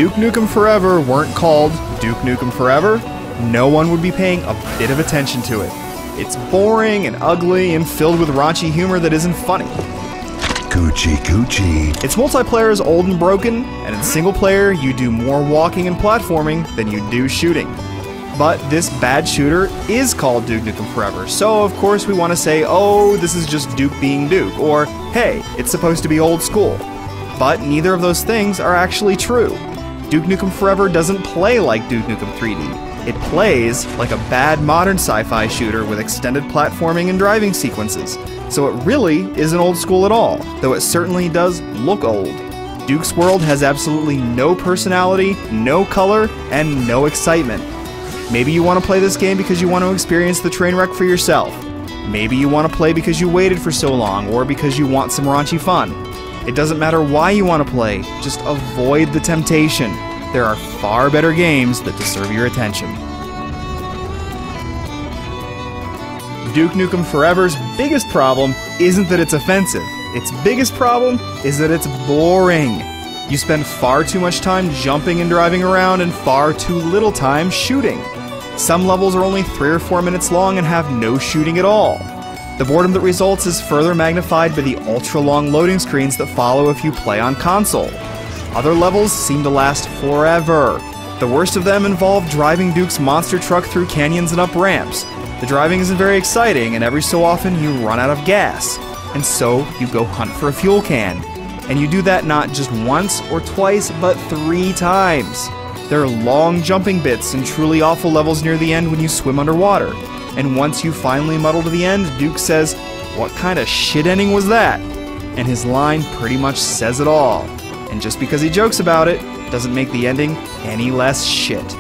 Duke Nukem Forever weren't called Duke Nukem Forever, no one would be paying a bit of attention to it. It's boring and ugly and filled with raunchy humor that isn't funny. Coochie coochie. Its multiplayer is old and broken, and in single player you do more walking and platforming than you do shooting. But this bad shooter is called Duke Nukem Forever, so of course we want to say, oh, this is just Duke being Duke, or hey, it's supposed to be old school. But neither of those things are actually true. Duke Nukem Forever doesn't play like Duke Nukem 3D. It plays like a bad modern sci-fi shooter with extended platforming and driving sequences. So it really isn't old school at all, though it certainly does look old. Duke's world has absolutely no personality, no color, and no excitement. Maybe you want to play this game because you want to experience the train wreck for yourself. Maybe you want to play because you waited for so long, or because you want some raunchy fun. It doesn't matter why you want to play, just avoid the temptation. There are far better games that deserve your attention. Duke Nukem Forever's biggest problem isn't that it's offensive. Its biggest problem is that it's boring. You spend far too much time jumping and driving around and far too little time shooting. Some levels are only 3 or 4 minutes long and have no shooting at all. The boredom that results is further magnified by the ultra-long loading screens that follow if you play on console. Other levels seem to last forever. The worst of them involve driving Duke's monster truck through canyons and up ramps. The driving isn't very exciting, and every so often you run out of gas. And so you go hunt for a fuel can. And you do that not just once or twice, but 3 times. There are long jumping bits and truly awful levels near the end when you swim underwater. And once you finally muddle to the end, Duke says, "What kind of shit ending was that?" And his line pretty much says it all. And just because he jokes about it, doesn't make the ending any less shit.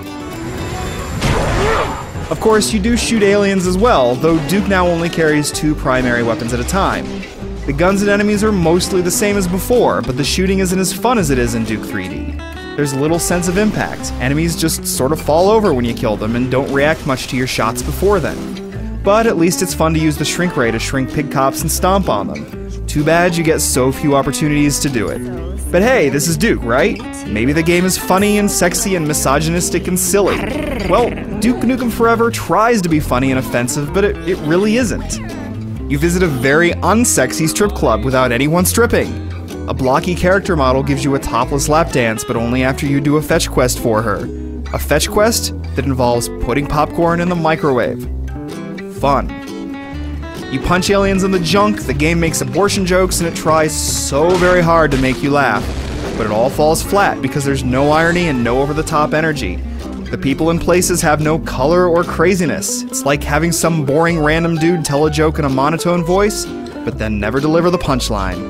Of course, you do shoot aliens as well, though Duke now only carries 2 primary weapons at a time. The guns and enemies are mostly the same as before, but the shooting isn't as fun as it is in Duke 3D. There's little sense of impact. Enemies just sort of fall over when you kill them and don't react much to your shots before then. But at least it's fun to use the shrink ray to shrink pig cops and stomp on them. Too bad you get so few opportunities to do it. But hey, this is Duke, right? Maybe the game is funny and sexy and misogynistic and silly. Well, Duke Nukem Forever tries to be funny and offensive, but it really isn't. You visit a very unsexy strip club without anyone stripping. A blocky character model gives you a topless lap dance, but only after you do a fetch quest for her. A fetch quest that involves putting popcorn in the microwave. Fun. You punch aliens in the junk, the game makes abortion jokes, and it tries so very hard to make you laugh. But it all falls flat because there's no irony and no over-the-top energy. The people and places have no color or craziness. It's like having some boring random dude tell a joke in a monotone voice, but then never deliver the punchline.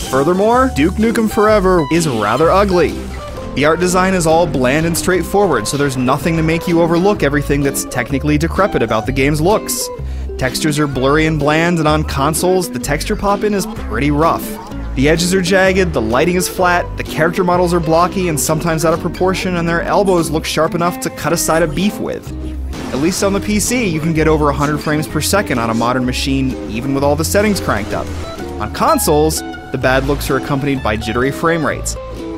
Furthermore, Duke Nukem Forever is rather ugly. The art design is all bland and straightforward, so there's nothing to make you overlook everything that's technically decrepit about the game's looks. Textures are blurry and bland, and on consoles, the texture pop-in is pretty rough. The edges are jagged, the lighting is flat, the character models are blocky and sometimes out of proportion, and their elbows look sharp enough to cut a side of beef with. At least on the PC, you can get over 100 frames per second on a modern machine, even with all the settings cranked up. On consoles, the bad looks are accompanied by jittery frame rates.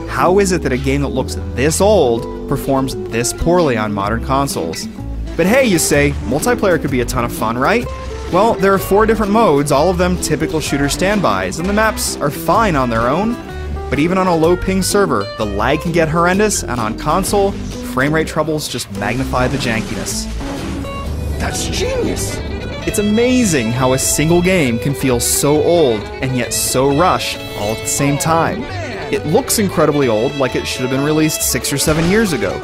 How is it that a game that looks this old performs this poorly on modern consoles? But hey, you say, multiplayer could be a ton of fun, right? Well, there are 4 different modes, all of them typical shooter standbys, and the maps are fine on their own. But even on a low ping server, the lag can get horrendous, and on console, frame rate troubles just magnify the jankiness. That's genius! It's amazing how a single game can feel so old and yet so rushed all at the same time. It looks incredibly old, like it should have been released 6 or 7 years ago.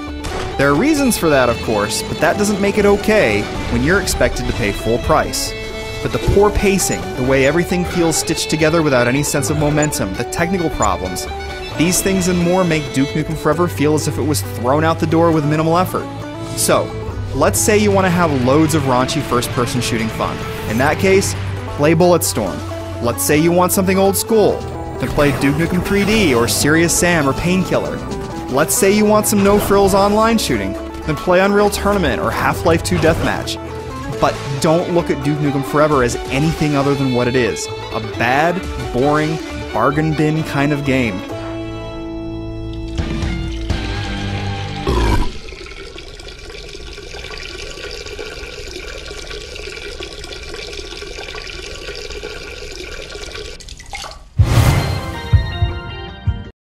There are reasons for that, of course, but that doesn't make it okay when you're expected to pay full price. But the poor pacing, the way everything feels stitched together without any sense of momentum, the technical problems, these things and more make Duke Nukem Forever feel as if it was thrown out the door with minimal effort. So, let's say you want to have loads of raunchy first-person shooting fun. In that case, play Bulletstorm. Let's say you want something old school. Then play Duke Nukem 3D or Serious Sam or Painkiller. Let's say you want some no-frills online shooting. Then play Unreal Tournament or Half-Life 2 Deathmatch. But don't look at Duke Nukem Forever as anything other than what it is. A bad, boring, bargain bin kind of game.